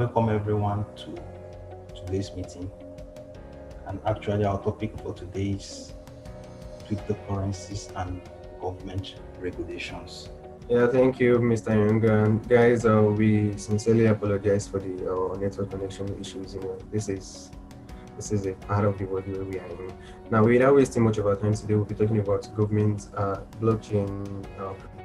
welcome everyone to today's meeting. And actually, our topic for today is cryptocurrencies and government regulations. Yeah, thank you, Mr. Young. And guys, we sincerely apologize for the network connection issues. This is a part of the world where we are in. Now, without wasting much of our time today, we'll be talking about government, blockchain,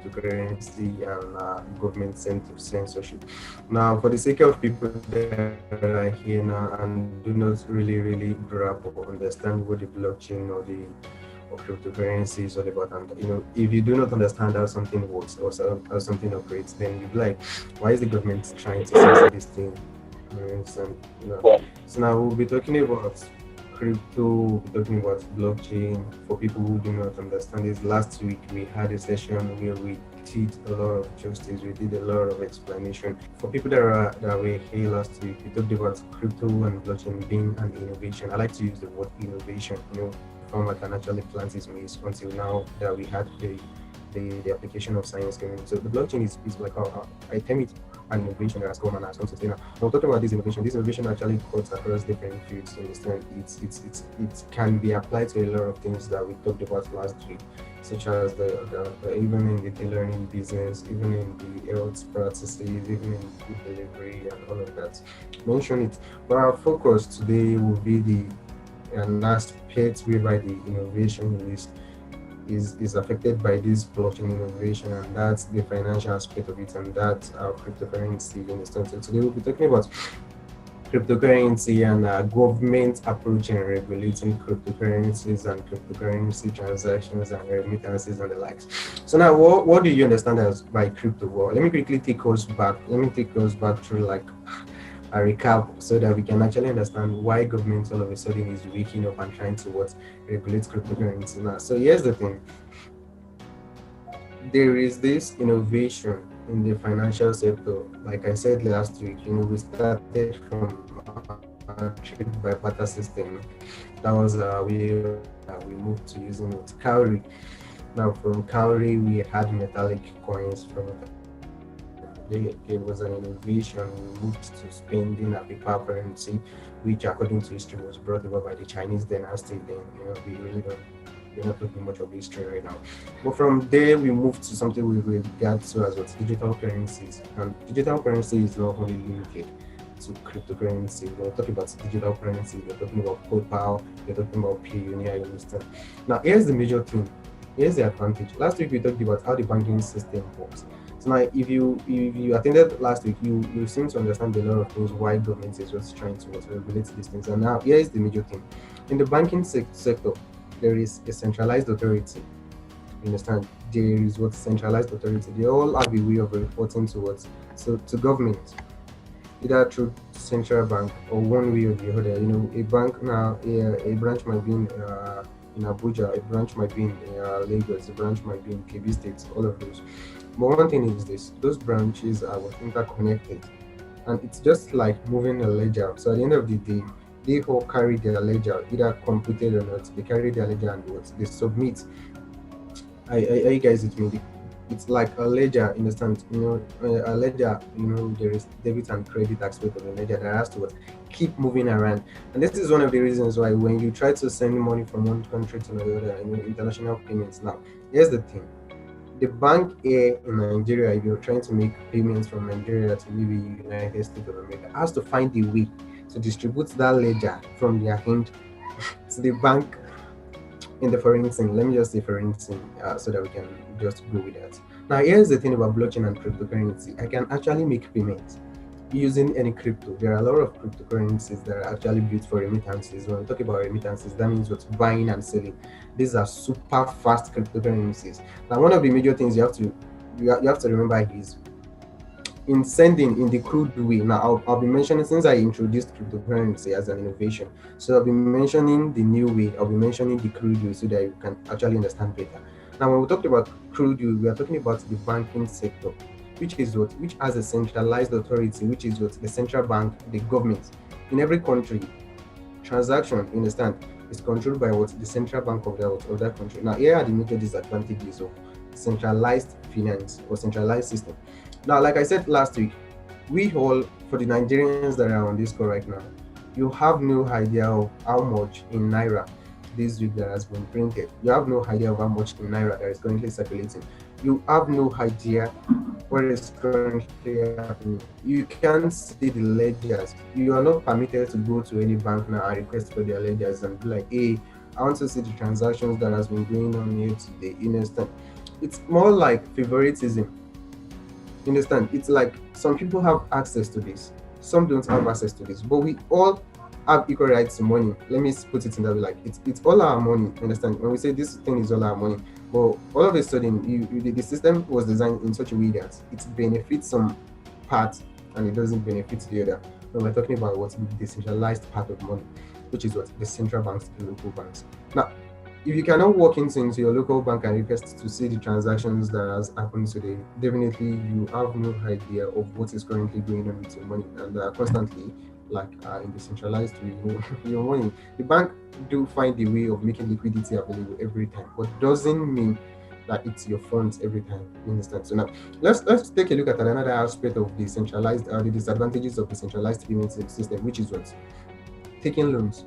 cryptocurrency, and government censorship. Now, for the sake of people that are here now and do not really grab or understand what the blockchain or cryptocurrency is all about, and if you do not understand how something works or how something operates, then you'll be like, why is the government trying to censor this thing? And, so now we'll be talking about crypto, we'll be talking about blockchain. For people who do not understand this, last week we had a session where we did a lot of justice, we did a lot of explanation. For people that were here last week, we talked about crypto and blockchain being an innovation. I like to use the word innovation, farmer can actually plant his maize until now that we had the application of science coming. So the blockchain is like I term it an innovation that has come and has come to stay now. We're talking about this innovation actually cuts across different fields. You understand? It can be applied to a lot of things that we talked about last week, such as the even in the tailoring business, even in the health practices, even in food delivery and all of that. Mention it. But our focus today will be an aspect whereby the innovation is affected by this blockchain innovation, and that's the financial aspect of it, and that's our cryptocurrency. You understand? So today we'll be talking about cryptocurrency and government approach in regulating cryptocurrencies and cryptocurrency transactions and remittances and the likes. So now, what do you understand as by crypto? Well, let me quickly take us back. Let me take us back through like a recap so that we can actually understand why government all of a sudden is waking up and trying to regulate cryptocurrency now. So here's the thing. There is this innovation in the financial sector. Like I said last week, we started from trade by barter system. That was we moved to using it cowrie. Now from cowrie we had metallic coins. From there was an innovation. We moved to spending a paper currency, which according to history was brought over by the Chinese dynasty. Then we're not talking much of history right now. But from there we moved to something we regard to as digital currencies. And digital currency is not only limited to cryptocurrency. We're talking about digital currency, we're talking about PayPal, we're talking about Payoneer, you understand? Now here's the major thing. Here's the advantage. Last week we talked about how the banking system works. So now, if you attended last week, you seem to understand a lot of things why government is just trying to regulate these things. And now, here is the major thing: in the banking sector, there is a centralized authority. You understand? There is centralized authority. They all have a way of reporting to government, either through central bank or one way or the other. A bank now, a branch might be in Abuja, a branch might be in Lagos, a branch might be in Kebbi State, all of those. But one thing is this: those branches are interconnected, and it's just like moving a ledger. So at the end of the day, they all carry their ledger, either completed or not. They carry their ledger and they submit. Are you guys with me? It's like a ledger, understand? A ledger. There is debit and credit aspect of a ledger that has to keep moving around, and this is one of the reasons why when you try to send money from one country to another, international payments. Now, here's the thing. The bank here in Nigeria, if you're trying to make payments from Nigeria to maybe United States of America, has to find a way to distribute that ledger from their hand to the bank in the foreign thing. Let me just say foreign thing so that we can just go with that. Now, here's the thing about blockchain and cryptocurrency. I can actually make payments using any crypto. There are a lot of cryptocurrencies that are actually built for remittances. When we talk about remittances, that means what's buying and selling. These are super fast cryptocurrencies. Now, one of the major things you have to remember is in sending in the crude way. Now, I'll be mentioning, since I introduced cryptocurrency as an innovation, so I'll be mentioning the new way. I'll be mentioning the crude way so that you can actually understand better. Now, when we talk about crude way, we are talking about the banking sector, which has a centralized authority, which is the central bank, the government. In every country, transaction, you understand, is controlled by the central bank of that country. Now, here are the major disadvantages of centralized finance or centralized system. Now, like I said last week, we all, for the Nigerians that are on this call right now, you have no idea of how much in naira this week that has been printed. You have no idea of how much in naira that is currently circulating. You have no idea what is currently happening. You can't see the ledgers. You are not permitted to go to any bank now and request for their ledgers and be like, hey, I want to see the transactions that has been going on here today. You understand? It's more like favoritism. You understand? It's like some people have access to this, some don't have access to this, but we all have equal rights to money. Let me put it in that way. Like it's all our money. You understand? When we say this thing is all our money, but all of a sudden, the system was designed in such a way that it benefits some part and it doesn't benefit the other. When we're talking about what's the decentralized part of money, which is what the central banks and local banks. Now, if you cannot walk into your local bank and request to see the transactions that has happened today, definitely you have no idea of what is currently going on with your money, and constantly, like in the centralized way, your money, the bank do find a way of making liquidity available every time, but doesn't mean that it's your funds every time. You understand? So now let's take a look at another aspect of the centralized, the disadvantages of the centralized payment system, which is what taking loans.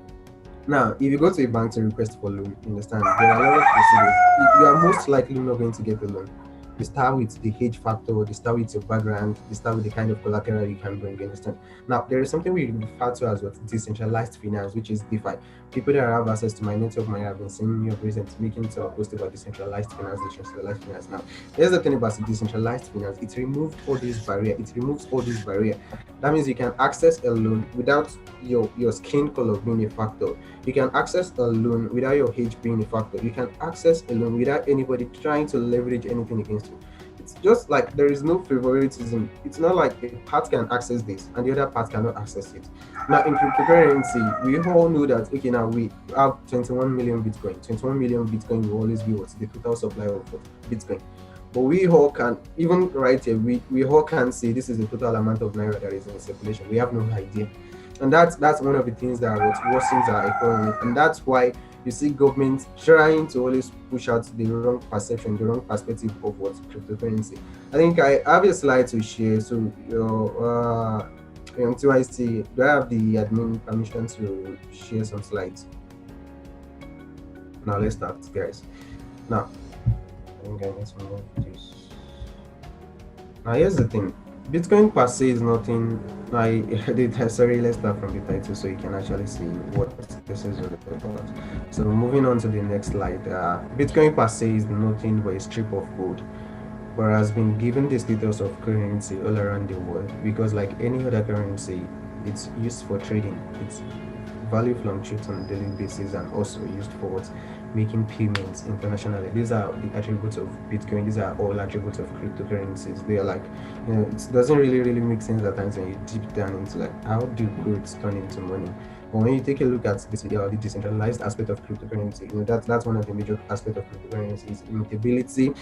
Now, if you go to a bank to request for loan, you understand, there are a lot of procedures. You are most likely not going to get a loan. They start with the age factor, they start with your background, they start with the kind of collateral you can bring, you understand. Now, there is something we refer to as what decentralized finance, which is DeFi. People that have access to my network might have been seeing me of recent making some post about decentralized finance, decentralized finance. Now, here's the thing about decentralized finance, it removes all these barriers, it removes all these barriers. That means you can access a loan without your skin color being a factor. You can access a loan without your age being a factor. You can access a loan without anybody trying to leverage anything against you. It's just like there is no favoritism. It's not like a part can access this and the other part cannot access it. Now in cryptocurrency, we all know that okay, now we have 21 million Bitcoin. 21 million Bitcoin will always be what's the total supply of Bitcoin. But we all can, even right here, we all can say this is the total amount of naira that is in circulation. We have no idea. And that's one of the things that what worsens our economy. And that's why you see government trying to always push out the wrong perception, the wrong perspective of what cryptocurrency. I think I have a slide to share. So your TYC, do I have the admin permission to share some slides? Now let's start, guys. Now I think I need to move this. Now here's the thing. Bitcoin per se is nothing. Sorry, let's start from the title so you can actually see what this is all about. So moving on to the next slide. Bitcoin per se is nothing but a strip of gold, but has been given the status of currency all around the world because, like any other currency, it's used for trading. Its value fluctuates on a daily basis and also used for what? Making payments internationally. These are the attributes of Bitcoin. These are all attributes of cryptocurrencies. They are like, it doesn't really make sense at times when you deep down into like how do goods turn into money. But when you take a look at this, the decentralized aspect of cryptocurrency, that's one of the major aspects of cryptocurrency is immutability,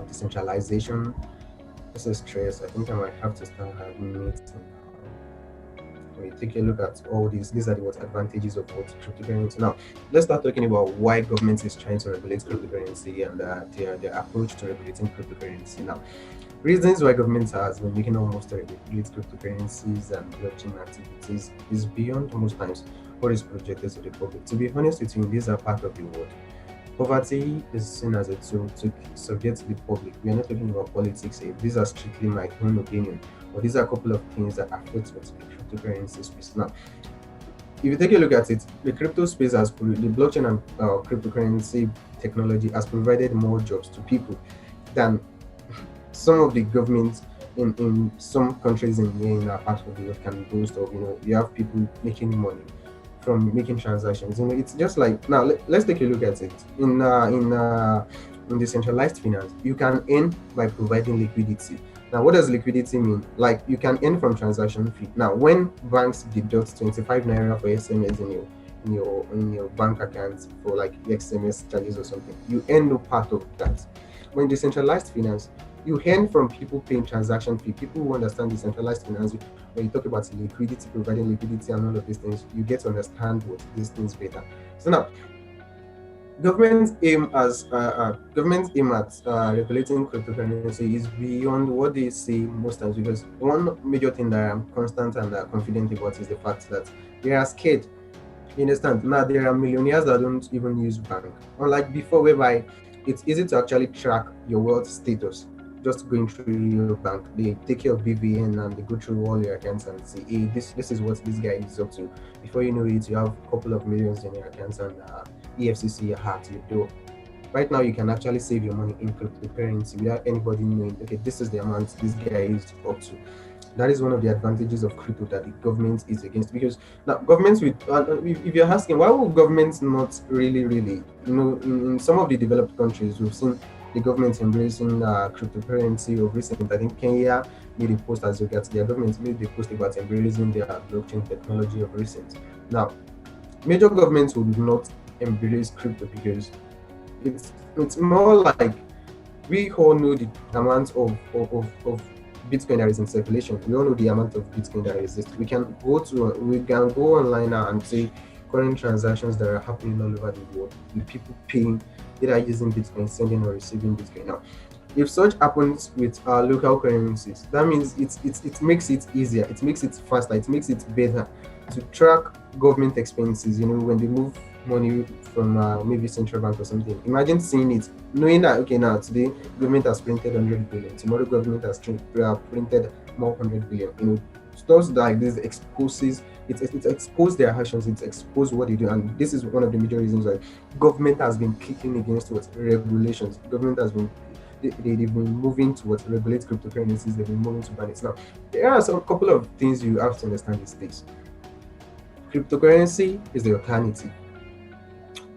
decentralization. This is stress. I think I might have to start having meetings. When you take a look at all these are the what advantages of what cryptocurrency. Now, let's start talking about why government is trying to regulate cryptocurrency and their approach to regulating cryptocurrency. Now, reasons why government has been making almost to regulate cryptocurrencies and blockchain activities is beyond most times what is projected to the public. To be honest with you, these are part of the world. Poverty is seen as a tool to subject the public. We are not talking about politics here. These are strictly my own opinion. But these are a couple of things that affect what the cryptocurrency space. Now, if you take a look at it, the crypto space has the blockchain and cryptocurrency technology has provided more jobs to people than some of the governments in some countries in our part of the world can boast of. You have people making money from making transactions. It's just like now. Let's take a look at it in decentralized finance. You can earn by providing liquidity. Now, what does liquidity mean? Like you can earn from transaction fee. Now, when banks deduct 25 naira for SMS in your bank account for like SMS charges or something, you earn no part of that. When decentralized finance, you earn from people paying transaction fee. People who understand decentralized finance, when you talk about liquidity, providing liquidity and all of these things, you get to understand what these things better. So now, Government aim at regulating cryptocurrency is beyond what they say most times, because one major thing that I'm constant and confident about is the fact that they are scared. You understand? Now there are millionaires that don't even use bank. Unlike before, whereby it's easy to actually track your wealth status just going through your bank. They take your BVN and they go through all your accounts and say, hey, this is what this guy is up to. Before you know it, you have a couple of millions in your accounts and EFCC hacked your door. Right now, you can actually save your money in cryptocurrency without anybody knowing, okay, this is the amount this guy is up to. That is one of the advantages of crypto that the government is against. Because now governments with if you're asking why would governments not really, in some of the developed countries we've seen the government embracing cryptocurrency of recent. I think Kenya made a post as regards their government made a post about embracing their blockchain technology of recent. Now major governments would not embrace crypto because it's more like we all know the amount of Bitcoin that is in circulation. We all know the amount of Bitcoin that exists. We can go online now and see current transactions that are happening all over the world with people paying either using Bitcoin, sending or receiving Bitcoin. Now, if such happens with our local currencies, that means it makes it easier, it makes it faster, it makes it better to track government expenses. When they move money from maybe central bank or something. Imagine seeing it, knowing that okay, now today government has printed 100 billion, tomorrow government has printed more 100 billion. Stuff like this exposes it exposes their actions, it exposes what they do, and this is one of the major reasons why government has been kicking against what regulations. Government has been they've been moving towards regulate cryptocurrencies, they've been moving to ban it. Now, there are some couple of things you have to understand these days. Cryptocurrency is the alternative.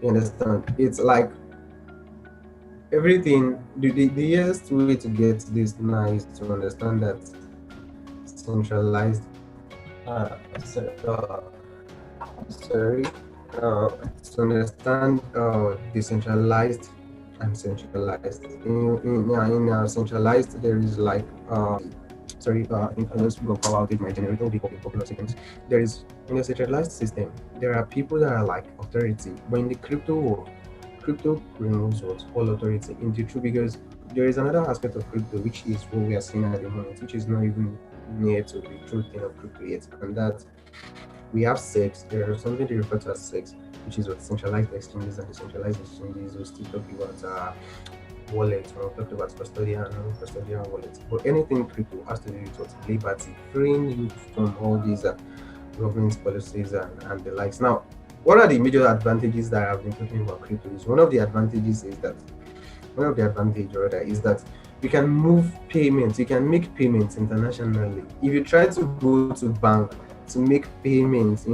You understand? It's like everything. The easiest way to get this now is to understand that centralized. Uh, so, uh, sorry. To understand decentralized and centralized. In centralized, there is like sorry, I just go power outage my generator will be up in a couple of seconds. There is in a centralized system, there are people that are like authority. But in the crypto world, crypto removes what all authority into true, because there is another aspect of crypto which is what we are seeing at the moment, which is not even near to the true thing of crypto yet, and that we have sex. There is something they refer to as sex, which is what centralized exchanges and decentralized exchanges. We still talk about wallets, when we talked about custodian and non-custodian wallets. But anything crypto has to do with what liberty, freeing you from all these government policies and the likes. Now, what are the major advantages that I've been talking about crypto? Is one of the advantage rather is that you can move payments, you can make payments internationally. If you try to go to bank to make payments,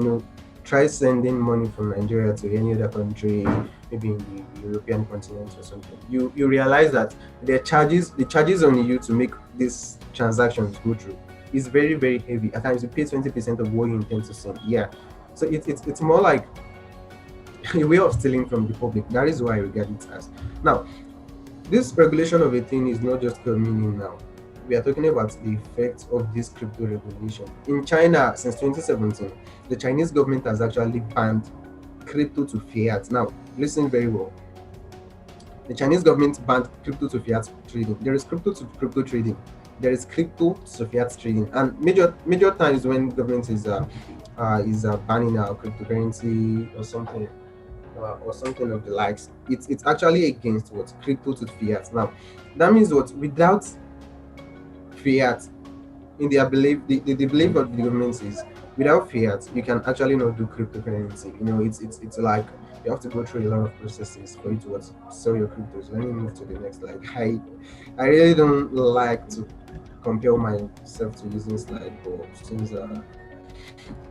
try sending money from Nigeria to any other country, maybe in the European continent or something, you realize that the charges on you to make these transactions go through is very, very heavy. At times you pay 20% of what you intend to send. Yeah. So it's more like a way of stealing from the public. That is why I regard it as. Now, this regulation of a thing is not just coming in now. We are talking about the effects of this crypto regulation. In China, since 2017, the Chinese government has actually banned crypto to fiat. Now, listen very well. The Chinese government banned crypto to fiat trading. There is crypto to crypto trading. There is crypto to fiat trading. And major times when government is banning cryptocurrency or something of the likes, it's actually against what crypto to fiat. Now, that means what without fiat, in their belief, the belief of the government is without fiat you can actually not do cryptocurrency. It's like you have to go through a lot of processes for you to sell your cryptos. Let me move to the next slide. I really don't like to compare myself to using slide, but since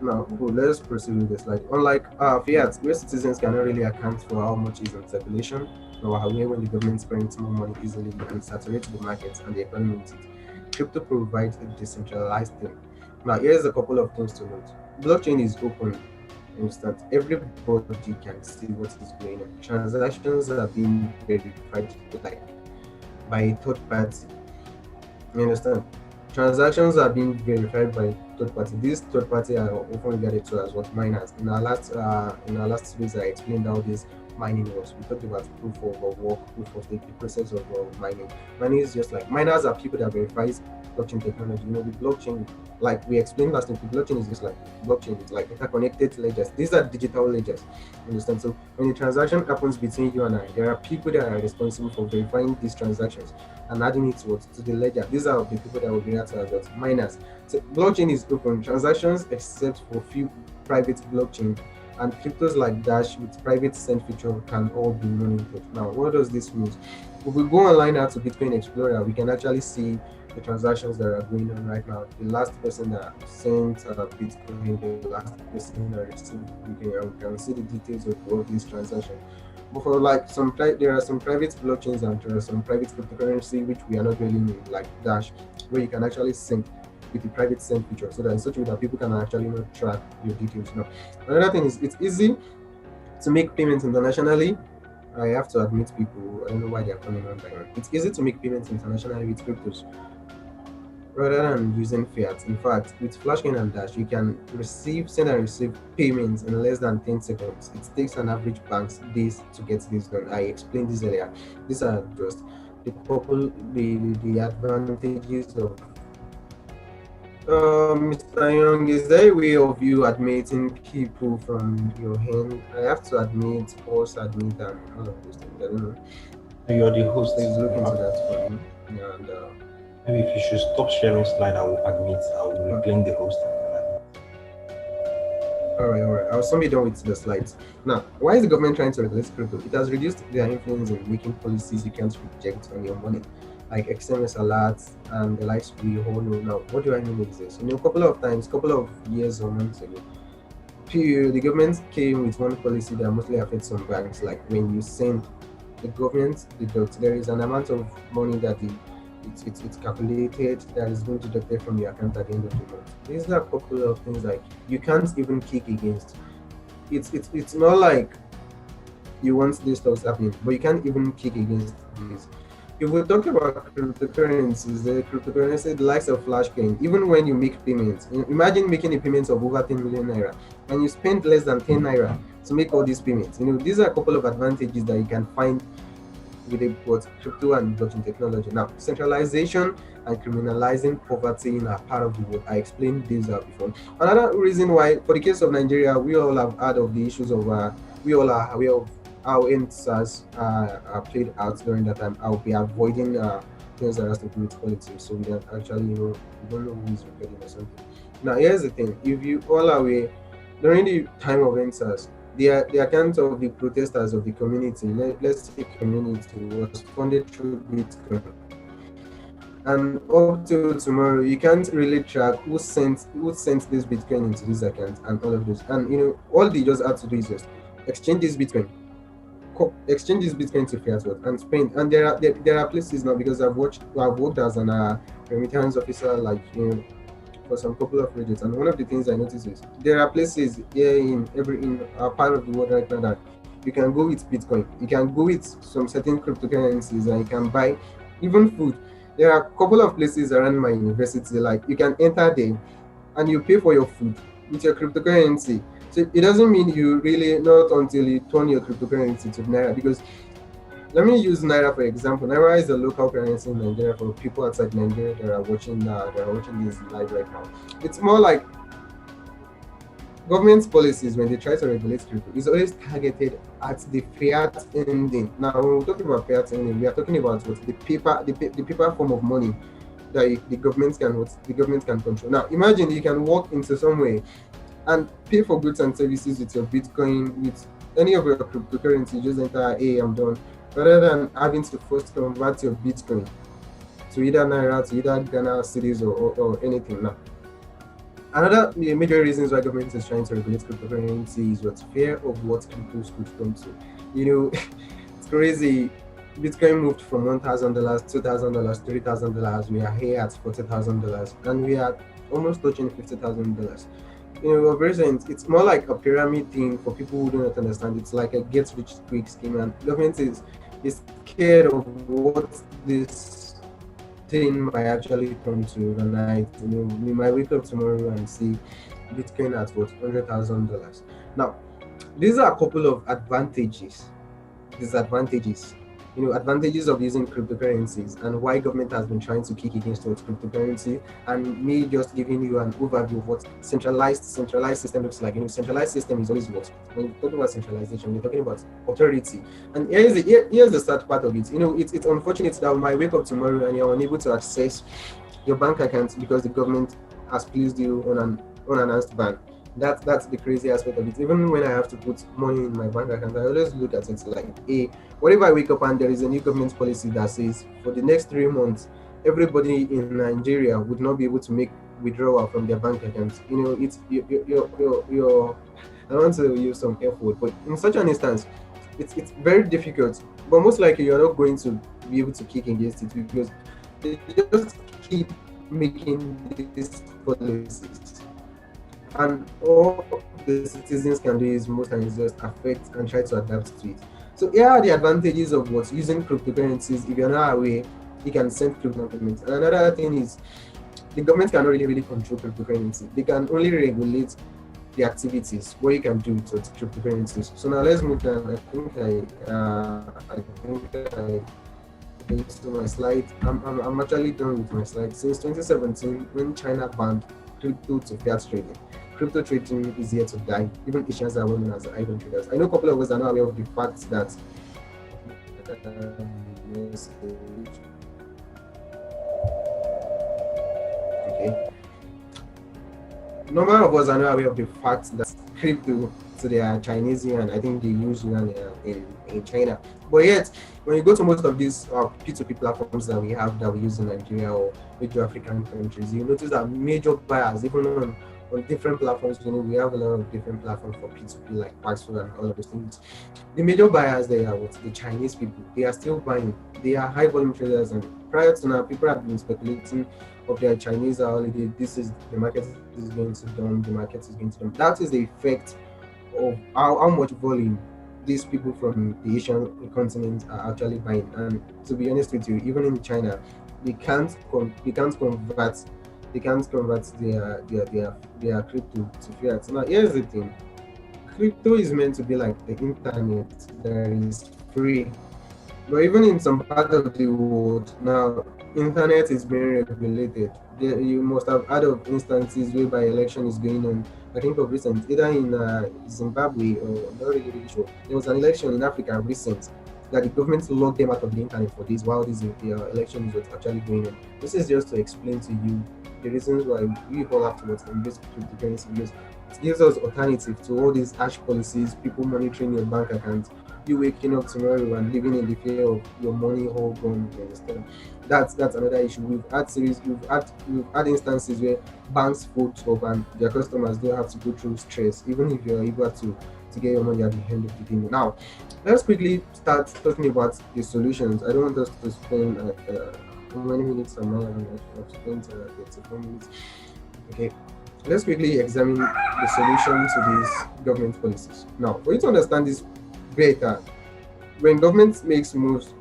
now cool, let's proceed with this. Like unlike fiat, where citizens cannot really account for how much is in circulation, or where when the government prints more money easily, it saturates the markets and the economy with it. Crypto provides a decentralized thing. Now, here's a couple of things to note. Blockchain is open. You understand? Everybody can see what is going on. Transactions are being verified like by a third party. You understand? Transactions are being verified by third party. These third party are often regarded to as what miners. In our last series, I explained how these mining was. We talked about proof of work, proof of the process of mining. Mining is just like miners are people that verifies blockchain technology. The blockchain, like we explained last week, the blockchain is just like blockchain. It's like interconnected ledgers. These are digital ledgers. You understand? So when a transaction happens between you and I, there are people that are responsible for verifying these transactions and adding it to the ledger. These are the people that will be referred to as miners. So blockchain is open. Transactions except for few private blockchain and cryptos like Dash with private send feature can all be monitored. Now, what does this mean? If we go online now to Bitcoin Explorer, we can actually see the transactions that are going on right now. The last person that sent Bitcoin, the last person that received Bitcoin, and we can see the details of all these transactions. But for like there are some private blockchains and there are some private cryptocurrency which we are not dealing with, like Dash, where you can actually sync with the private send feature, so that in such a way that people can actually track your details. Now, another thing is it's easy to make payments internationally. I have to admit, people, I don't know why they are coming on by now. It's easy to make payments internationally with cryptos rather than using fiat. In fact, with Flashcoin and Dash, you can send and receive payments in less than 10 seconds. It takes an average bank days to get this done. I explained this earlier. These are just the advantages of. Mr. Young, is there a way of you admitting people from your hand? I have to admit, pause, admit, and all of those things. I don't know. You're the host. Please look into that for me. And maybe if you should stop sharing slide, I will admit. I will reclaim the host. All right. I'll soon be done with the slides. Now, why is the government trying to regulate crypto? It has reduced their influence in making policies you can't reject on your money, like XMS alerts and the likes we all know. Now, what do I mean is this? A couple of years or months ago, the government came with one policy that mostly affects some banks. Like when you send the government deduct, there is an amount of money that it's calculated that is going to deduct from your account at the end of the month. These are a couple of things like you can't even kick against. It's not like you want these stuff happening, but you can't even kick against this. If we talk about cryptocurrencies, the likes of Flashcoin, even when you make payments, imagine making a payment of over 10 million naira and you spend less than 10 naira to make all these payments. These are a couple of advantages that you can find with both crypto and blockchain technology. Now, centralization and criminalizing poverty in a part of the world. I explained this before. Another reason why, for the case of Nigeria, we all have heard of the issues of, we all are aware of how NSAS are played out during that time. I'll be avoiding things that has to do with politics, so we don't actually, we don't know who is recording or something. Now, here's the thing: if you all are aware, during the time of NSAS, the account of the protesters of the community, let's say community, was funded through Bitcoin. And up to tomorrow, you can't really track who sent this Bitcoin into this account and all of this. And all they just have to do is just exchange this Bitcoin to fiat and spend. And there are places now, because I've worked as an remittance officer, like for some couple of projects, and one of the things I noticed is there are places here in our part of the world right now that you can go with Bitcoin, you can go with some certain cryptocurrencies, and you can buy even food. There are a couple of places around my university, like you can enter there and you pay for your food with your cryptocurrency. So it doesn't mean you really, not until you turn your cryptocurrency to Naira, because let me use Naira for example. Naira is a local currency in Nigeria for people outside Nigeria that are watching this live right now. It's more like government's policies when they try to regulate crypto is always targeted at the fiat ending. Now, when we talk about fiat ending, we are talking about what the paper form of money that the government can control. Now, imagine you can walk into somewhere and pay for goods and services with your Bitcoin, with any of your cryptocurrency. Just enter, hey, I'm done, rather than having to first convert your Bitcoin to either Naira, to either Ghana cedis or anything. Now, another major reasons why government is trying to regulate cryptocurrency is what fear of what cryptos could come to. It's crazy. Bitcoin moved from $1,000, $2,000, $3,000. We are here at $40,000, and we are almost touching $50,000. It's more like a pyramid thing for people who do not understand. It's like a get rich quick scheme, and government is scared of what this thing might actually come to overnight. We might wake up tomorrow and see Bitcoin at what $100,000. Now, these are a couple of advantages disadvantages, advantages of using cryptocurrencies and why government has been trying to kick against towards cryptocurrency, and me just giving you an overview of what centralized system looks like. Centralized system is always what, when you talk about centralization, you're talking about authority. And here's the sad part of it. It's unfortunate that we might wake up tomorrow and you're unable to access your bank account because the government has placed you on an unannounced ban. That's the crazy aspect of it. Even when I have to put money in my bank account, I always look at it like, what if I wake up and there is a new government policy that says for the next 3 months, everybody in Nigeria would not be able to make withdrawal from their bank account. It's you're I don't want to use some F word, but in such an instance, it's very difficult. But most likely, you're not going to be able to kick against it because they just keep making these policies, and all the citizens can do is most times just affect and try to adapt to it. So here are the advantages of what using cryptocurrencies. If you're not aware, you can send crypto payments. And another thing is the government cannot really control cryptocurrency. They can only regulate the activities, what you can do to cryptocurrencies. So now let's move down. I think to my slide. I'm actually done with my slide. Since 2017, when China banned crypto to fiat trading, crypto trading is here to die. Even Asians are known as idle traders. I know a couple of us are not aware of the fact that okay. Number of us are not aware of the fact that crypto, so they are Chinese yuan. I think they use yuan in China. But yet, when you go to most of these P2P platforms that we have that we use in Nigeria or major African countries, you notice that major buyers, even on different platforms, we have a lot of different platforms for P2P like Paxful and all of those things. The major buyers, they are the Chinese people. They are still buying. They are high volume traders, and prior to now, people have been speculating of their Chinese holiday. This is the market is going to dump. The market is going to dump. That is the effect of how much volume these people from the Asian continent are actually buying. And to be honest with you, even in China, they can't convert their crypto to fiat. Now here's the thing: crypto is meant to be like the internet that is free. But even in some part of the world now, internet is being regulated. You must have heard of instances whereby election is going on. I think of recent, either in Zimbabwe or I'm not really sure. There was an election in Africa recent that the government locked them out of the internet for this while this election is actually going on. This is just to explain to you the reasons why we all have to embrace cryptocurrency, because it gives us alternative to all these harsh policies, people monitoring your bank account, you waking up tomorrow and living in the fear of your money all gone. You understand? That's another issue. We've had instances where banks fold up and their customers don't have to go through stress, even if you're able to get your money at the end of the day. Now, let's quickly start talking about the solutions. I don't want us to spend how many minutes am I on? I've spent 34 minutes. Okay, let's quickly examine the solution to these government policies. Now, for you to understand this better, when government makes moves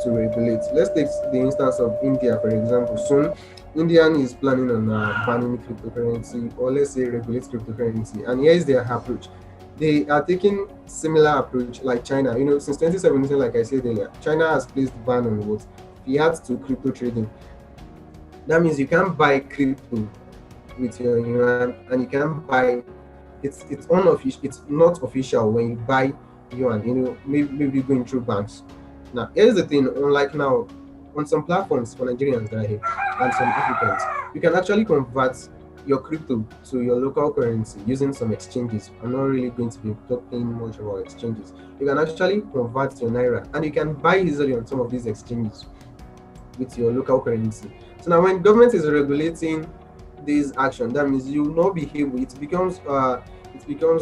to regulate, let's take the instance of India, for example. Soon, India is planning on banning cryptocurrency, or let's say regulate cryptocurrency. And here is their approach. They are taking similar approach like China. Since 2017, like I said earlier, China has placed ban on what? Fiat to crypto trading. That means you can't buy crypto with your yuan, and you can't buy it's unofficial. It's not official when you buy yuan. Maybe going through banks. Now, here's the thing: unlike now, on some platforms for Nigerians that are here and some Africans, you can actually convert your crypto to your local currency using some exchanges. I'm not really going to be talking much about exchanges. You can actually convert your naira, and you can buy easily on some of these exchanges with your local currency. So now, when government is regulating this action, that means you will not be able. It becomes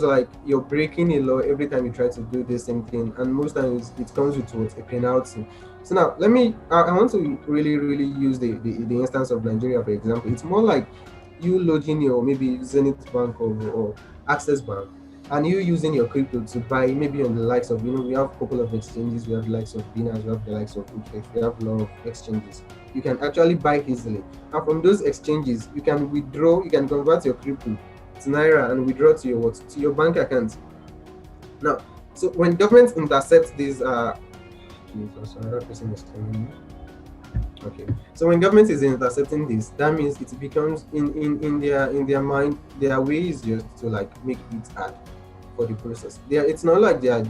like you're breaking a law every time you try to do the same thing, and most times it comes with what? A penalty. So now, I want to really use the instance of Nigeria, for example. It's more like you logging your maybe Zenith Bank or Access Bank, and you using your crypto to buy maybe on the likes of, we have a couple of exchanges, we have the likes of Binance, we have the likes of Utrecht, we have a lot of exchanges. You can actually buy easily. And from those exchanges, you can withdraw, you can convert your crypto to naira and withdraw to your bank account. Now, So when governments intercept these, Jesus, another person is coming. Okay. So when government is intercepting this, that means it becomes in their mind, their way is just to like make it hard for the process. It's not like they are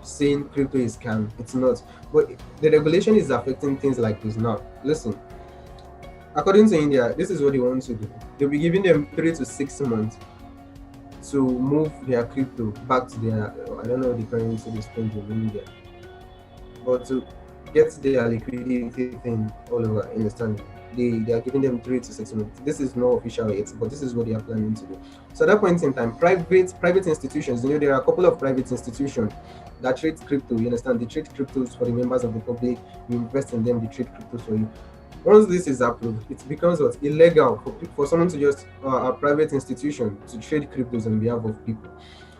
saying crypto is scam. It's not. But the regulation is affecting things like this now. Listen, according to India, this is what they want to do. They'll be giving them 3 to 6 months to move their crypto back to their, I don't know the currency they spend in India, but to get their liquidity thing all over, understand? They are giving them 3 to 6 months. This is not official yet, but this is what they are planning to do. So at that point in time, private institutions, there are a couple of private institutions that trade crypto. You understand? They trade cryptos for the members of the public. You invest in them, they trade cryptos for you. Once this is approved, it becomes what illegal for someone to just a private institution to trade cryptos on behalf of people.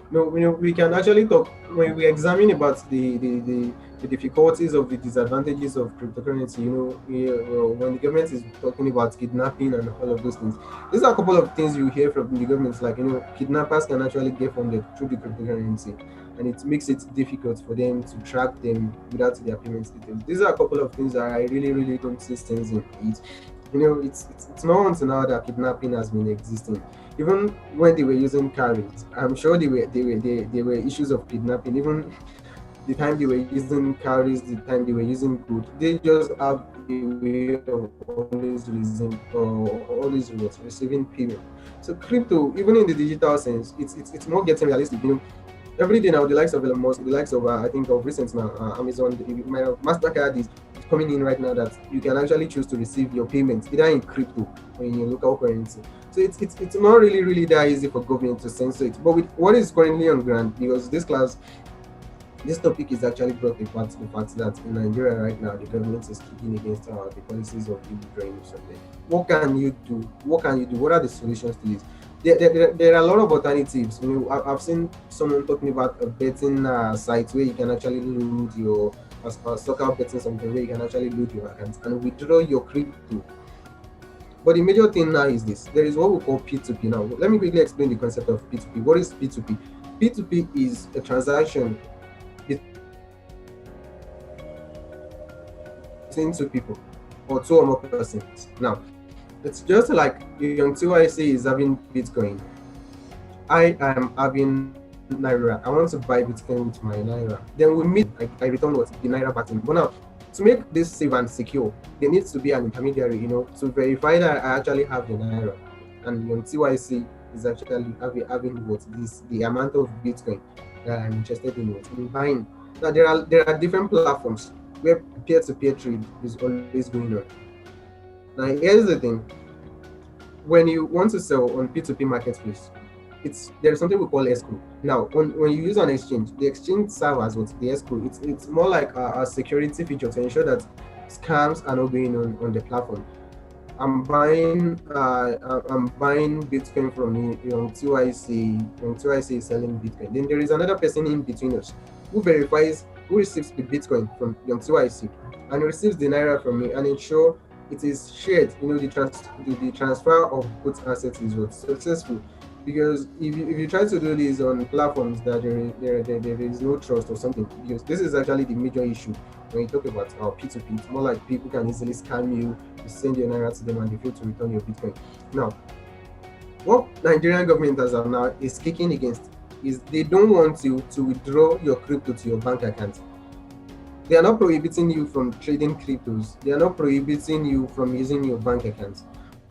No, we can actually talk when we examine about the difficulties of the disadvantages of cryptocurrency. When the government is talking about kidnapping and all of those things, these are a couple of things you hear from the government, like kidnappers can actually get funded through the cryptocurrency, and it makes it difficult for them to track them without their payment details. These are a couple of things that I really, really don't see sense in it. It's not until now that kidnapping has been existing. Even when they were using carries, I'm sure there were issues of kidnapping. Even the time they were using carries, the time they were using good, they just have a way of always receiving payment. So crypto, even in the digital sense, it's not getting realistic. Every day now, the likes of Elon Musk, the likes of I think of recent now, Amazon, my Mastercard is coming in right now that you can actually choose to receive your payments either in crypto or in your local currency. So it's not really that easy for government to censor it. But with what is currently on ground, because this topic is actually brought apart to the fact that in Nigeria right now, the government is kicking against the policies of withdrawing something. What can you do? What can you do? What are the solutions to this? There are a lot of alternatives. I've seen someone talking about a betting site where you can actually load your soccer betting something where you can actually load your account and withdraw your crypto. But the major thing now is this. There is what we call P2P now. Let me quickly explain the concept of P2P. What is P2P? P2P is a transaction between two people or two or more persons. Now, it's just like until I say is having Bitcoin. I am having Naira. I want to buy Bitcoin with my Naira. Then we meet, I return what the Naira pattern. But now, to make this safe and secure, there needs to be an intermediary, to verify that I actually have the Naira. And TYC is actually having the amount of Bitcoin that I'm interested in buying. Now there are different platforms where peer-to-peer trade is always going on. Now here's the thing. When you want to sell on P2P marketplace, there is something we call escrow. Now, when you use an exchange, the exchange serves as what the escrow. It's more like a security feature to ensure that scams are not going on the platform. I'm buying Bitcoin from you until I see selling Bitcoin. Then there is another person in between us who receives the Bitcoin from until I see and receives the Naira from me and ensure it is shared. The transfer of both assets is what successful. Because if you try to do this on platforms that there is no trust or something, because this is actually the major issue when you talk about P2P. It's more like people can easily scam you send your Naira to them and they fail to return your Bitcoin. Now, what Nigerian government has now is kicking against is they don't want you to withdraw your crypto to your bank account. They are not prohibiting you from trading cryptos. They are not prohibiting you from using your bank accounts.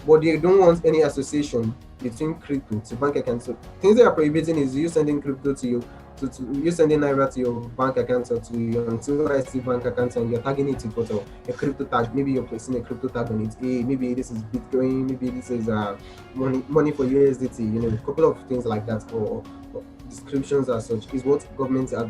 But they don't want any association between crypto to bank accounts. So things they are prohibiting is you sending crypto to you, to you sending Naira to your bank account or to your IC bank account and you're tagging it with a crypto tag. Maybe you're placing a crypto tag on it. Hey, maybe this is Bitcoin, maybe this is money for USDT, a couple of things like that or descriptions as such is what governments at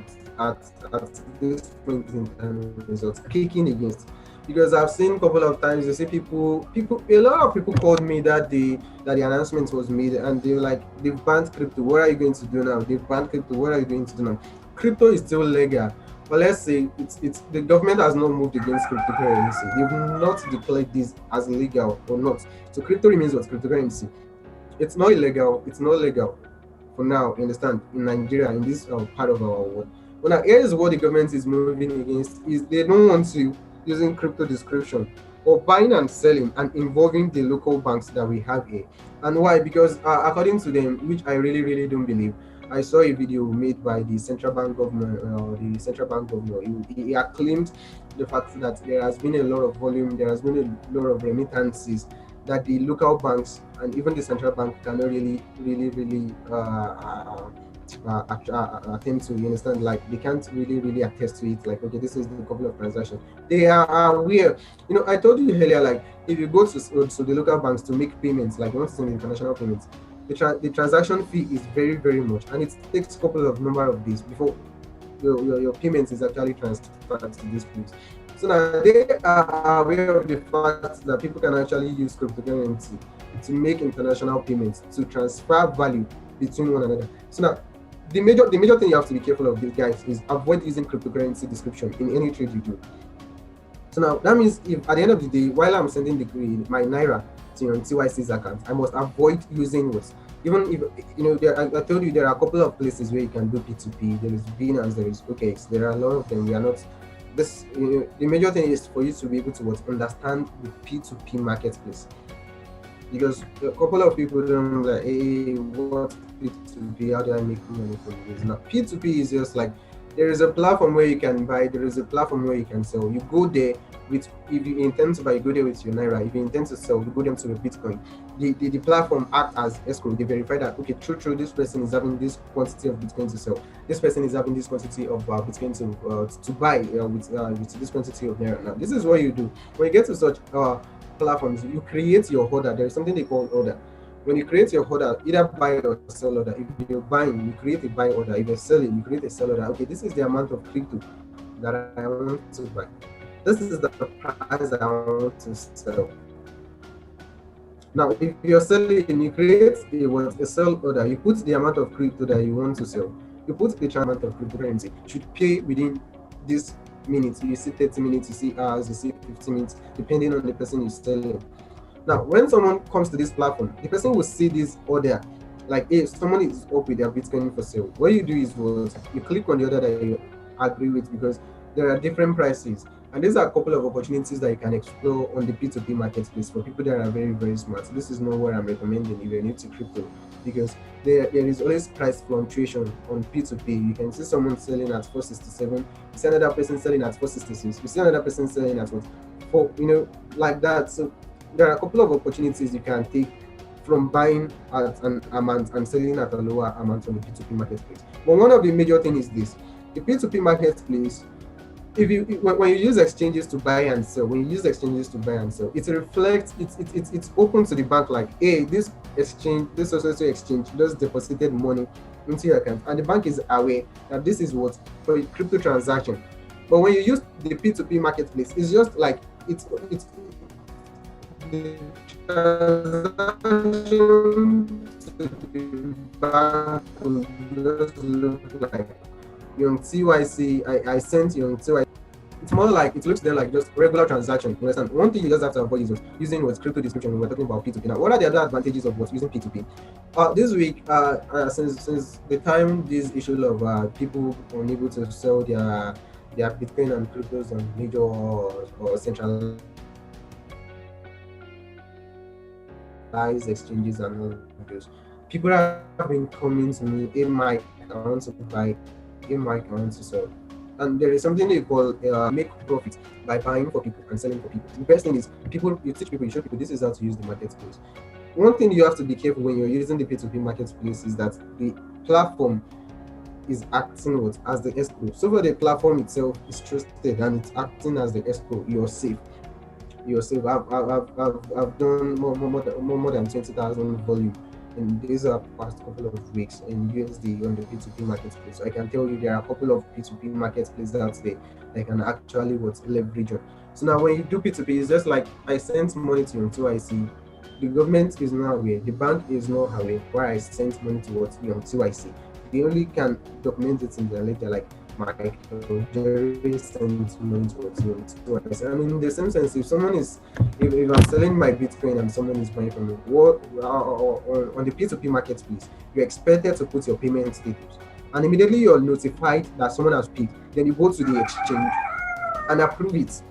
this point in time is kicking against. Because I've seen a couple of times, you see a lot of people called me that the announcement was made and they were like, they've banned crypto, what are you going to do now? They've banned crypto, what are you going to do now? Crypto is still legal, but let's say it's the government has not moved against cryptocurrency. They've not declared this as legal or not. So crypto remains what cryptocurrency. It's not illegal, it's not legal for now, you understand, in Nigeria, in this part of our world. Now, here is what the government is moving against: is they don't want to using crypto description or buying and selling and involving the local banks that we have here. And why? Because according to them, which I really really don't believe, I saw a video made by the central bank governor. The central bank governor, he acclaimed the fact that there has been a lot of volume, there has been a lot of remittances that the local banks and even the central bank cannot really attempt to, you understand, like they can't really attest to it, like, okay, this is the couple of transactions they are aware. I told you earlier, like, if you go to the local banks to make payments, like you want to send international payments, the transaction fee is very very much, and it takes a couple of number of days before your payments is actually transferred to this place. So now they are aware of the fact that people can actually use cryptocurrency to make international payments, to transfer value between one another. So now the major thing you have to be careful of, these guys, is avoid using cryptocurrency description in any trade you do. So now that means, if at the end of the day, while I'm sending my naira to your TYC's account, I must avoid using what, even if I told you there are a couple of places where you can do P2P. There is Binance, there is OKX, there are a lot of them. We are not this. The major thing is for you to be able to understand the P2P marketplace, because a couple of people don't like, hey, what P2P? How do I make money from this? Now, P2P is just like, there is a platform where you can buy, there is a platform where you can sell. You go there with, if you intend to buy, you go there with your naira. If you intend to sell, you go them to your Bitcoin. The platform act as escrow. They verify that, okay, true, this person is having this quantity of Bitcoin to sell. This person is having this quantity of Bitcoin to buy with this quantity of naira. Now, this is what you do when you get to such platforms. You create your order. There is something they call order. When you create your order, either buy or sell order. If you're buying, you create a buy order. If you're selling, you create a sell order. Okay, this is the amount of crypto that I want to buy. This is the price I want to sell. Now, if you're selling, you create a sell order. You put the amount of crypto that you want to sell. You put the amount of cryptocurrency. You should pay within this minutes. You see 30 minutes, you see hours, you see 15 minutes, depending on the person you're selling. Now, when someone comes to this platform, the person will see this order, like, if someone is up with their Bitcoin for sale. What you do is you click on the order that you agree with, because there are different prices. And these are a couple of opportunities that you can explore on the P2P marketplace for people that are very, very smart. This is not what I'm recommending if you're new to crypto, because there is always price fluctuation on P2P. You can see someone selling at 467, you see another person selling at 466, you see another person selling at what, 4, like that. So there are a couple of opportunities you can take from buying at an amount and selling at a lower amount on the P2P marketplace. But one of the major things is this: the P2P marketplace, when you use exchanges to buy and sell, it reflects, it's open to the bank, like, hey, this social exchange just deposited money into your account, and the bank is aware that this is what for a crypto transaction. But when you use the P2P marketplace, it's just like it's the transaction to the bank will just look like your TYC. I sent your TYC. It's more like, it looks there like just regular transaction. You understand? One thing you just have to avoid is using crypto description when we're talking about P2P. Now, what are the other advantages of using P2P? This week, since the time this issue of people unable to sell their Bitcoin and cryptos on major or centralized exchanges and all of those, people have been coming to me, hey Mike, I want to buy, hey Mike, I want to sell. And there is something they call make profit by buying for people and selling for people. The best thing is you teach people, you show people this is how to use the marketplace. One thing you have to be careful when you're using the P2P marketplace is that the platform is acting as the escrow. So for the platform itself is trusted and it's acting as the escrow, you're safe. I've done more than 20,000 volume in these past couple of weeks in USD on the P2P marketplace. So I can tell you there are a couple of P2P marketplaces out there that can actually leverage on. So now when you do P2P, it's just like I sent money to your TYC. The government is not aware, the bank is not aware where I sent money to your TYC. They only can document it in their letter, like Jerry sent money to TYC. I mean, in the same sense, if I'm selling my Bitcoin and someone is buying from me, on the P2P marketplace, you're expected to put your payment status. and immediately you're notified that someone has paid, then you go to the exchange and approve it.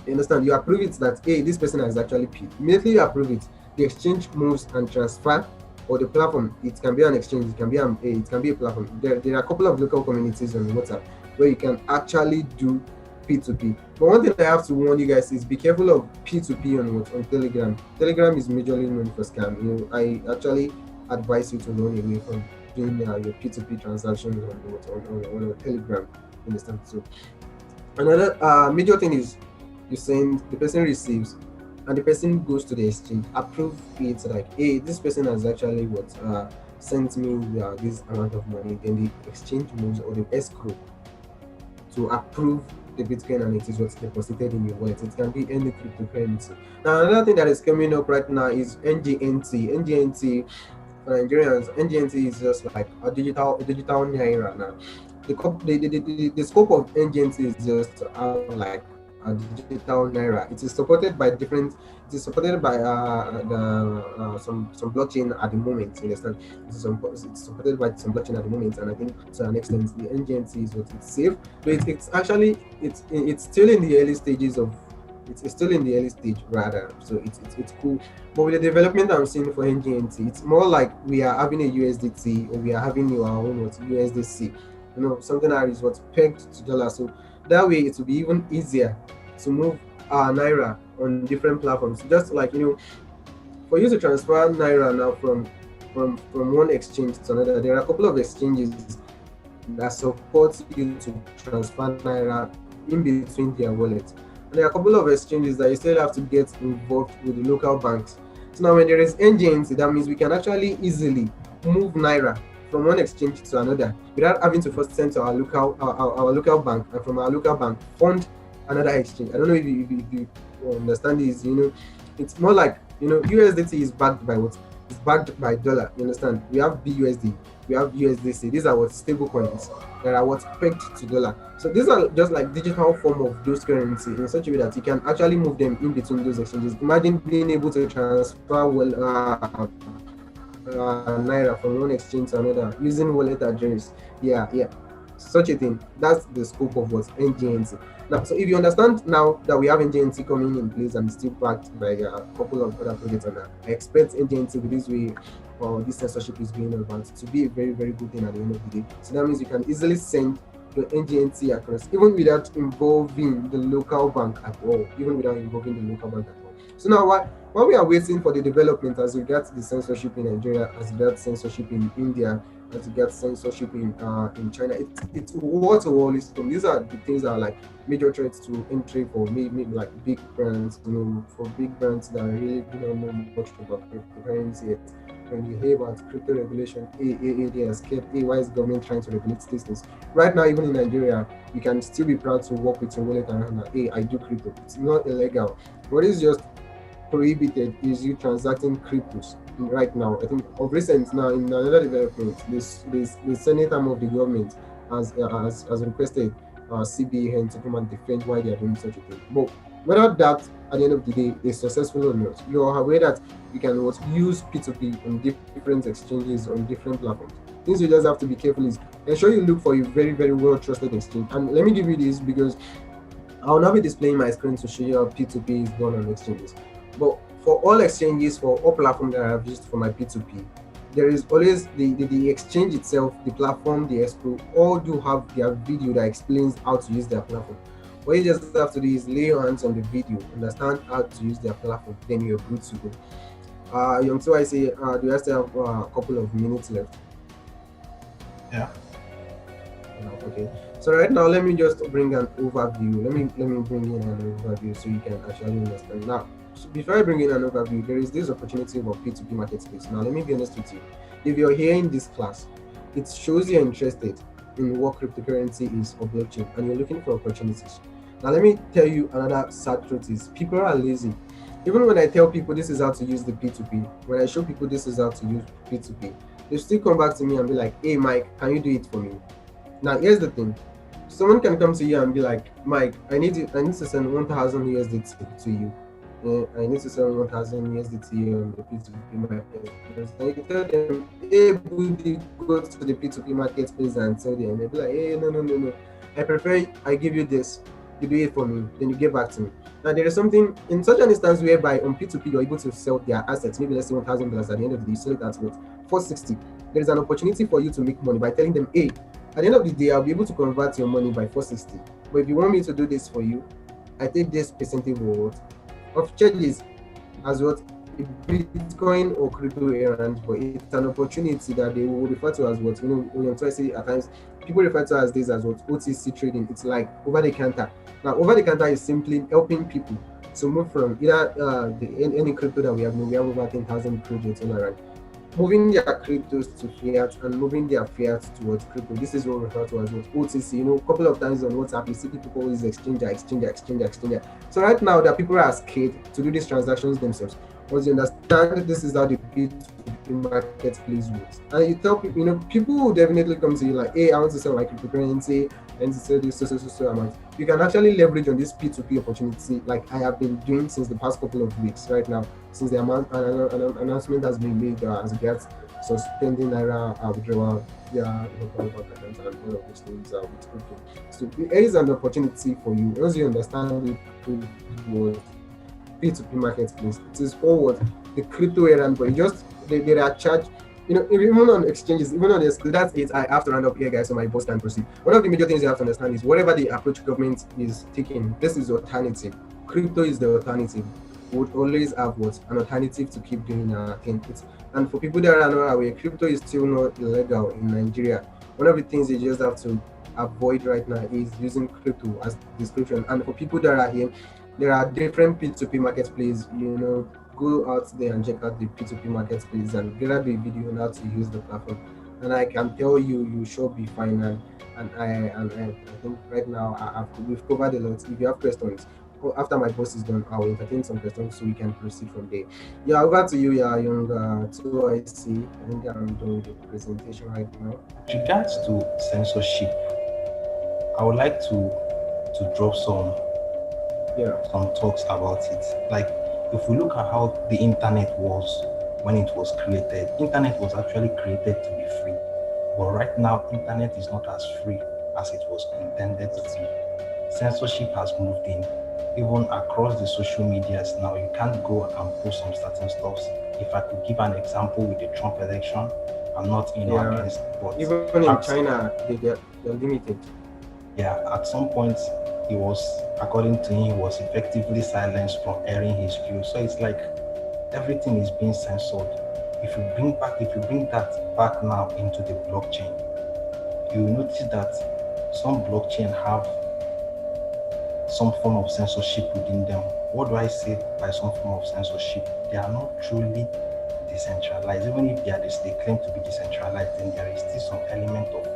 You understand? You approve it that hey, this person has actually paid. Immediately you approve it, the exchange moves and transfer, or the platform. It can be an exchange, it can be a platform. There are a couple of local communities on WhatsApp where you can actually do P2P. But one thing I have to warn you guys is be careful of P2P on Telegram. Telegram is majorly known for scam. I actually advise you to run away from doing your P2P transactions on Telegram. You understand? So another major thing is you send, the person receives, and the person goes to the exchange, approve it like, hey, this person has actually sent me this amount of money. Then the exchange moves, or the escrow, to approve the Bitcoin, and it is what's deposited in your wallet. It can be any cryptocurrency. Now, another thing that is coming up right now is NGNT. NGNT for Nigerians, NGNT is just like a digital naira now. The scope of NGNT is just to have like a digital naira. It is supported by some blockchain at the moment. You understand? It's supported by some blockchain at the moment, and I think to an extent the NGNT is what it's safe. But it's actually it's still in the early stages of. It's still in the early stage rather, so it's cool. But with the development I'm seeing for NGNT, it's more like we are having a USDT, or we are having our own USDC. Something that is what's pegged to dollar. So that way it will be even easier to move naira on different platforms. Just like for you to transfer naira now from one exchange to another, there are a couple of exchanges that support you to transfer naira in between their wallets. And there are a couple of exchanges that you still have to get involved with the local banks. So now when there is NGNT, that means we can actually easily move naira from one exchange to another without having to first send to our local bank, and from our local bank fund another exchange. I don't know if you understand this. It's more like USDT is backed by what? It's backed by dollar. You understand? We have BUSD, we have USDC. These are what stable coins that are what pegged to dollar. So these are just like digital form of those currencies in such a way that you can actually move them in between those exchanges. Imagine being able to transfer naira from one exchange to another using wallet address. Yeah, such a thing. That's the scope of what NGNT. Now, so if you understand now that we have NGNT coming in place and still backed by a couple of other projects, and I expect NGNT with this way, or this censorship is going about, to be a very, very good thing at the end of the day. So that means you can easily send your NGNT across, even without involving the local bank at all. So now, while we are waiting for the development as regards the censorship in Nigeria, as regards censorship in India, as regards censorship in China, it's what always come. These are the things that are like major threats to entry for maybe like big brands, for big brands that really do not know much about cryptocurrency yet. When you hear about crypto regulation, they are scared. Why is government trying to regulate these things? Right now, even in Nigeria, you can still be proud to work with your wallet and I do crypto. It's not illegal. What is just prohibited is you transacting cryptos right now. I think of recent now in another development, the Senate arm of the government has requested CBN to come and defend why they are doing such a thing. But whether that at the end of the day is successful or not, you are aware that you can use P2P on different exchanges on different platforms. Things you just have to be careful is ensure you look for a very, very well trusted exchange. And let me give you this because I'll now be displaying my screen to show you how P2P is done on exchanges. But for all exchanges, for all platforms that I have used for my P2P, there is always the exchange itself, the platform, the escrow, all do have their video that explains how to use their platform. What you just have to do is lay your hands on the video, understand how to use their platform, then you're good to go. Young, so I say, do I still have a couple of minutes left? Yeah. Okay. So right now, let me just bring an overview. Let me bring in an overview so you can actually understand. Now, so before I bring in an overview, there is this opportunity of P2P market space. Now, let me be honest with you. If you're here in this class, it shows you're interested in what cryptocurrency is or blockchain, and you're looking for opportunities. Now, let me tell you another sad truth is people are lazy. Even when I tell people this is how to use the P2P, when I show people this is how to use P2P, they still come back to me and be like, hey, Mike, can you do it for me? Now, here's the thing. Someone can come to you and be like, Mike, I need to send 1,000 USDT to you. I need to sell 1,000 USDT on the P2P marketplace. And you tell them, hey, Budi, go to the P2P marketplace and tell them. They'll be like, hey, no. I prefer I give you this, you do it for me, then you get back to me. Now, there is something in such an instance whereby on P2P, you're able to sell their assets, maybe let's say $1,000 at the end of the day, you sell it at what? 460. There is an opportunity for you to make money by telling them, hey, at the end of the day, I'll be able to convert your money by 460. But if you want me to do this for you, I take this percentage of charges as what Bitcoin or crypto errands, but it's an opportunity that they will refer to as what, when I say at times people refer to as this as what OTC trading. It's like over the counter. Now, over the counter is simply helping people to move from either any crypto that we have. We have over 10,000 projects all around, moving their cryptos to fiat and moving their fiat towards crypto. This is what we refer to as what OTC. A couple of times on WhatsApp, you see people call this exchanger. So right now, that people are scared to do these transactions themselves. Once you understand this is how the P2P marketplace works, and you tell people, people will definitely come to you like, hey, I want to sell my cryptocurrency, and to sell this so amount. You can actually leverage on this P2P opportunity, like I have been doing since the past couple of weeks. Right now, since the announcement has been made as regards suspending naira withdrawal, local bank accounts and all of these things with crypto. So there is an opportunity for you once you understand the P2P marketplace. It is forward the crypto errand, but they are charged. Even on exchanges, even on this, that's it. I have to round up here, guys, so my boss can proceed. One of the major things you have to understand is whatever the approach government is taking, this is the alternative. Crypto is the alternative. We would always have what? An alternative to keep doing our thing. And for people that are not aware, crypto is still not illegal in Nigeria. One of the things you just have to avoid right now is using crypto as description. And for people that are here, there are different P2P marketplaces. Go out there and check out the P2P marketplace and grab a video on how to use the platform. And I can tell you, you should be fine. And I think right now we've covered a lot. If you have questions, after my boss is done, I'll entertain some questions so we can proceed from there. Yeah, over to you, young 2IC. I think I'm done with the presentation right now. With regards to censorship, I would like to drop some talks about it. Like, if we look at how the internet was when it was created, internet was actually created to be free. But right now, internet is not as free as it was intended to be. Censorship has moved in. Even across the social medias now, you can't go and post some certain stuff. If I could give an example with the Trump election, I'm not against, but even in China, they're limited. Yeah, at some point, he was, according to him, he was effectively silenced from airing his views. So it's like everything is being censored. If you bring that back now into the blockchain, you will notice that some blockchain have some form of censorship within them. What do I say by some form of censorship? They are not truly decentralized. Even if they claim to be decentralized, then there is still some element of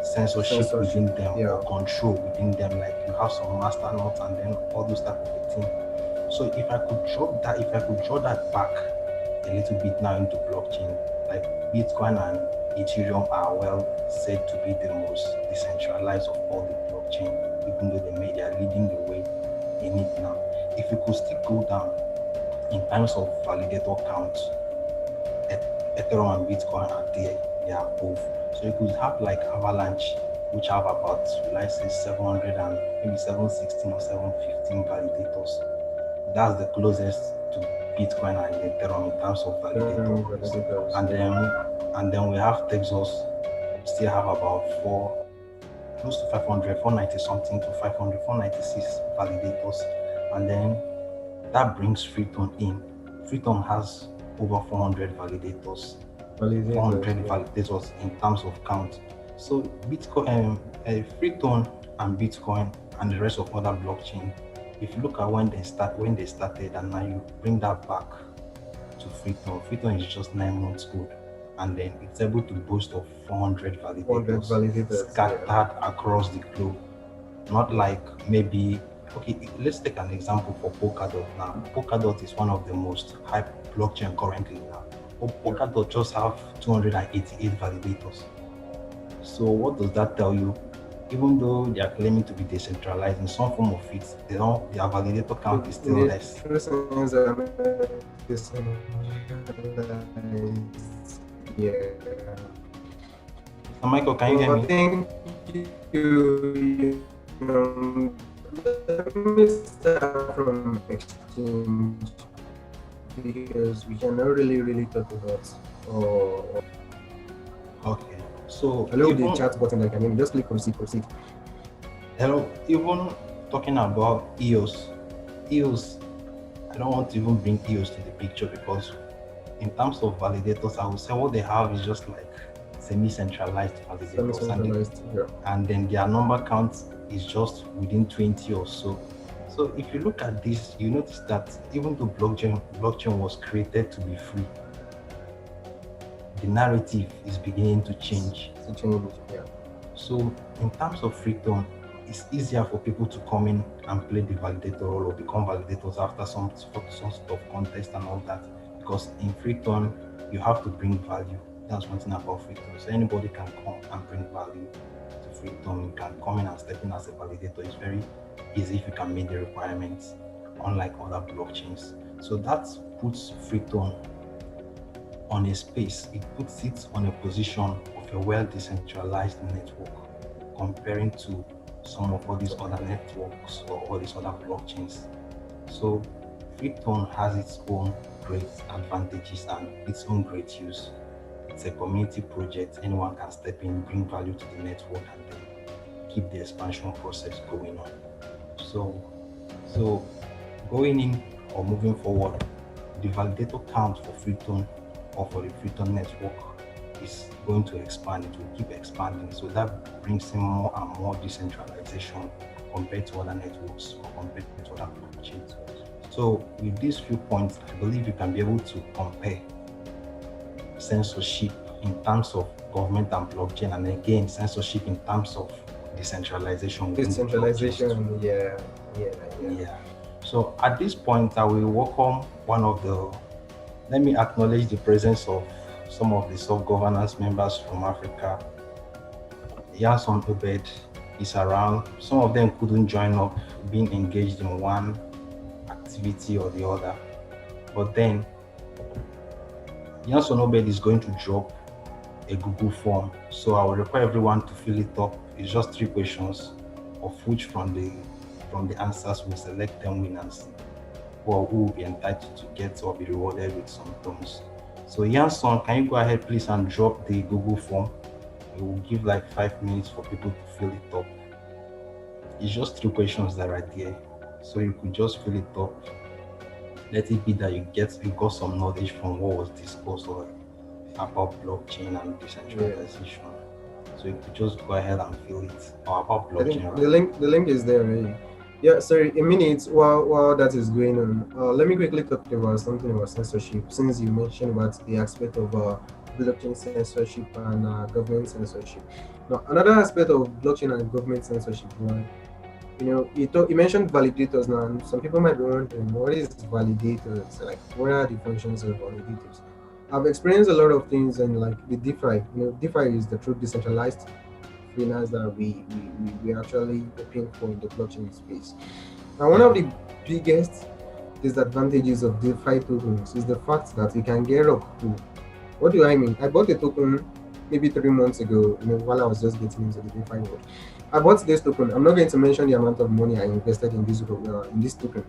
censorship within them, or control within them. Like you have some master notes and then all those type of a thing. So if I could draw that back a little bit now into blockchain, like Bitcoin and Ethereum are well said to be the most decentralized of all the blockchain, even though they are leading the way in it now. If you could still go down in terms of validator count, Ethereum and Bitcoin are there, they are both. So you could have like Avalanche, which have about, let's say 700 and maybe 716 or 715 validators. That's the closest to Bitcoin and Ethereum in terms of validators. And then we have Texas, we still have about close to 500, 490 something to 500, 496 validators. And then that brings Freeton in. Freeton has over 400 validators. 400 validators in terms of count. So Bitcoin, Freeton and Bitcoin and the rest of other blockchain, if you look at when they started and now you bring that back to Freeton is just 9 months old, and then it's able to boast of 400 validators scattered across the globe. Not like maybe, okay, let's take an example for Polkadot now. Polkadot is one of the most hyped blockchain currently now. Polkadot just have 288 validators. So what does that tell you? Even though they are claiming to be decentralized in some form of it, their validator count is In still the less. true sense, are not decentralized. Yeah. Mr. Michael, can you Well, hear I me? think let me start from exchange because we cannot really talk about. Or Okay. So hello, the even chat button that can hear me. Just click proceed. hello, even talking about EOS, I don't want to even bring EOS to the picture because in terms of validators, I would say what they have is just like semi-centralized validators, Semi-centralized. Yeah. and then their number count is just within 20 or so. So if you look at this, you notice that even though blockchain was created to be free, the narrative is beginning to change. To change. Yeah. So in terms of Freeton, it's easier for people to come in and play the validator role or become validators after some sort of contest and all that. Because in Freeton, you have to bring value. That's one thing about Freeton. So anybody can come and bring value to Freeton. You can come in and step in as a validator. It's very easy if you can meet the requirements, unlike other blockchains. So that puts Freeton on a space, it puts it on a position of a well decentralized network comparing to some of all these other networks or all these other blockchains. So Freeton has its own great advantages and its own great use. It's a community project, anyone can step in, bring value to the network, and then keep the expansion process going on. So going in or moving forward, the validator count for Freeton or for the Freeton network is going to expand. It will keep expanding. So that brings in more and more decentralization compared to other networks or compared to other blockchains. So with these few points, I believe you can be able to compare censorship in terms of government and blockchain, and again censorship in terms of decentralization within the Decentralization. blockchains. Yeah. So at this point, I will welcome one of the, let me acknowledge the presence of some of the self-governance members from Africa. Yason Obed is around. Some of them couldn't join up, being engaged in one activity or the other. But then Yason Obed is going to drop a Google form. So I will require everyone to fill it up. It's just 3 questions, of which from the answers we'll select 10 winners who will be entitled to get or be rewarded with some tokens. So Yanson, can you go ahead please and drop the Google form? It will give like 5 minutes for people to fill it up. It's just 3 questions that are there. So you could just fill it up. Let it be that you got some knowledge from what was discussed or about blockchain and decentralization. So you could just go ahead and fill it or about I think blockchain. the link is there already. Yeah, sorry, a minute while that is going on. Let me quickly talk about something about censorship, since you mentioned about the aspect of blockchain censorship and government censorship. Now, another aspect of blockchain and government censorship, you mentioned validators now, and some people might be wondering, what is validators? Like, what are the functions of validators? I've experienced a lot of things in like the DeFi. DeFi is the true decentralized finance that we actually hoping for in the blockchain space. And one of the biggest disadvantages of DeFi tokens is the fact that you can get up to, what do I mean? I bought a token maybe 3 months ago, while I was just getting into the DeFi world. I bought this token. I'm not going to mention the amount of money I invested in this token.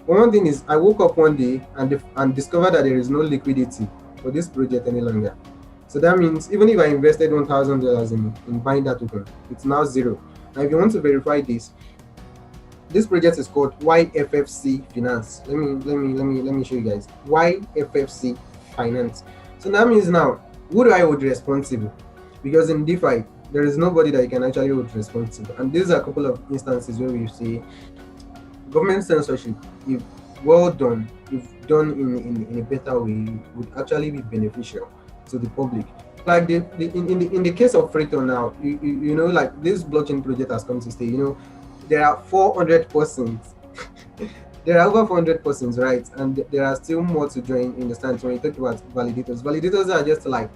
But one thing is, I woke up one day and discovered that there is no liquidity for this project any longer. So that means even if I invested $1,000 in buying that token, it's now zero. Now, if you want to verify this project is called YFFC Finance. Let me show you guys. YFFC Finance. So that means now, who do I hold responsible? Because in DeFi, there is nobody that you can actually hold responsible. And these are a couple of instances where we see government censorship, if well done, if done in a better way, would actually be beneficial to the public. Like in the case of Freeton now, like this blockchain project has come to stay. There are 400 persons. There are over 400 persons, right? And there are still more to join. Understand? So when you talk about validators are just like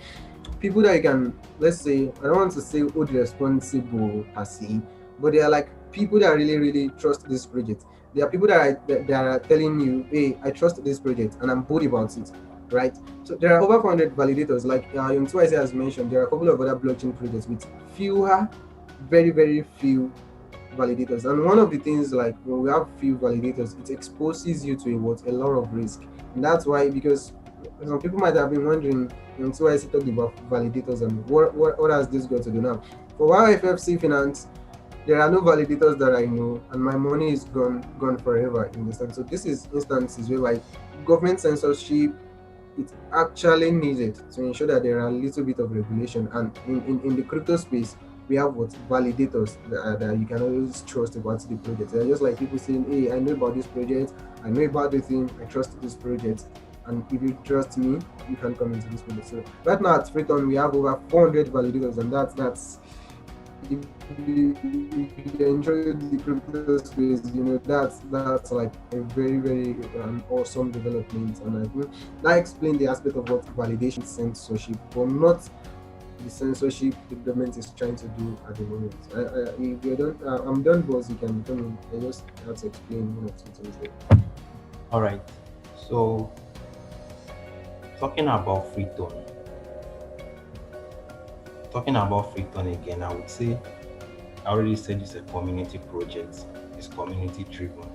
people that you can, let's say, I don't want to say hold responsible per se, but they are like people that really, really trust this project. There are people that are telling you, hey, I trust this project and I'm bold about it, right? So there are over 400 validators. Like Young Twice has mentioned, there are a couple of other blockchain projects with fewer, very, very few validators. And one of the things, like when we have few validators, it exposes you to a lot of risk. And that's why, because some people might have been wondering, so why is he talking about validators and what has this got to do now? For YFFC Finance, there are no validators that I know, and my money is gone forever in this time. So this is instances where like government censorship, it's actually needed to ensure that there are a little bit of regulation. And in the crypto space, we have what validators that you can always trust about the project. They're just like people saying, hey, I know about this project, I know about the thing, I trust this project. And if you trust me, you can come into this project. So right now at Freeton, we have over 400 validators, and that's if you enjoy the crypto space, that's like a very, very awesome development. And I think that explains the aspect of what validation censorship, but not the censorship the government is trying to do at the moment. If you don't, I'm done, boss. You can come in. I just have to explain one or two things there. All right. So, talking about Freeton again, I would say I already said it's a community project. It's community driven,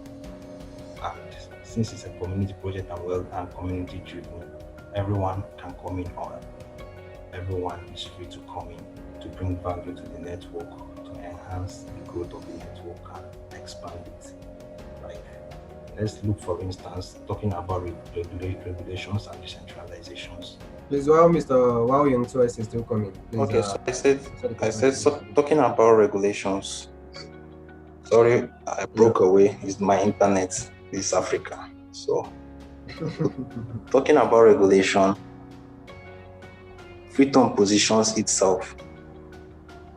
and since it's a community project and community driven, everyone can come in on. Everyone is free to come in to bring value to the network, to enhance the growth of the network and expand it. Like, let's look, for instance, talking about regulations and decentralizations. Please, while Mr. Young Twice is still coming. Please, Okay, so I said talking about regulations. Sorry, I broke away. It's my internet. This is Africa. So talking about regulation, Freeton positions itself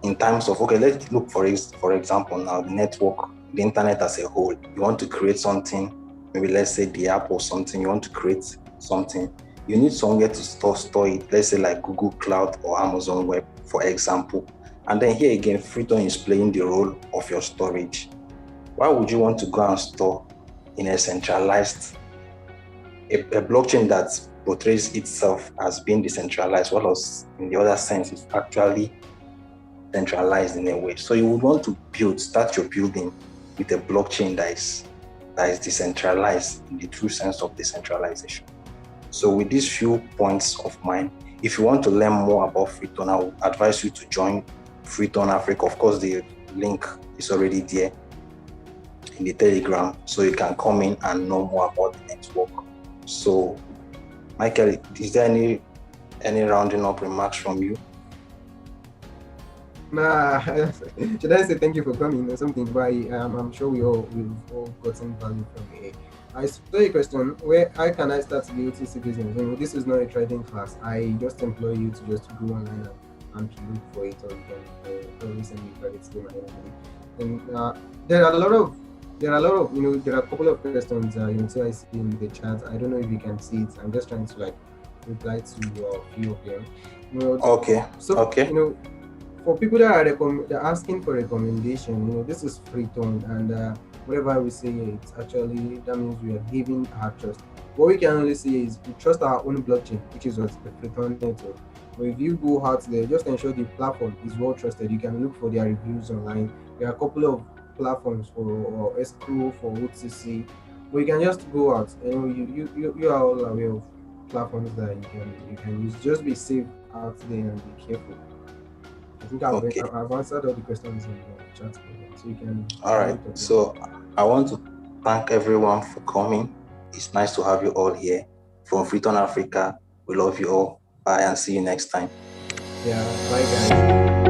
in terms of, okay, let's look for example now, the network, the internet as a whole. You want to create something, maybe let's say the app or something, you want to create something. You need somewhere to store it, let's say like Google Cloud or Amazon Web, for example. And then here again, Freeton is playing the role of your storage. Why would you want to go and store in a centralized, a blockchain that portrays itself as being decentralized, whereas in the other sense, it's actually centralized in a way? So you would want to start your building with a blockchain that is decentralized in the true sense of decentralization. So with these few points of mine, if you want to learn more about Freeton, I would advise you to join Freeton Africa. Of course, the link is already there in the Telegram, so you can come in and know more about the network. So, Michael, is there any rounding up remarks from you? Nah, should I say thank you for coming or something? But I'm sure we've all gotten value from it. I saw a question, where how can I start the OTC business? This is not a trading class. I just employ you to just go online and to look for it, or you can always send me credit scheme and everything. And there are a couple of questions I see in the chat. I don't know if you can see it. I'm just trying to like reply to a few of them. Okay. So okay. For people that are asking for recommendation, this is Freeton, and whatever we say, it's actually, that means we are giving our trust. What we can only say is we trust our own blockchain, which is what the Freeton network. But if you go out there, just ensure the platform is well trusted. You can look for their reviews online. There are a couple of platforms for escrow, for OTC, but you can just go out. You are all aware of platforms that you can use. Just be safe out there and be careful. I think I've answered all the questions in the chat, so you can. All right. So I want to thank everyone for coming. It's nice to have you all here. From Freeton Africa, we love you all. Bye and see you next time. Yeah, bye guys.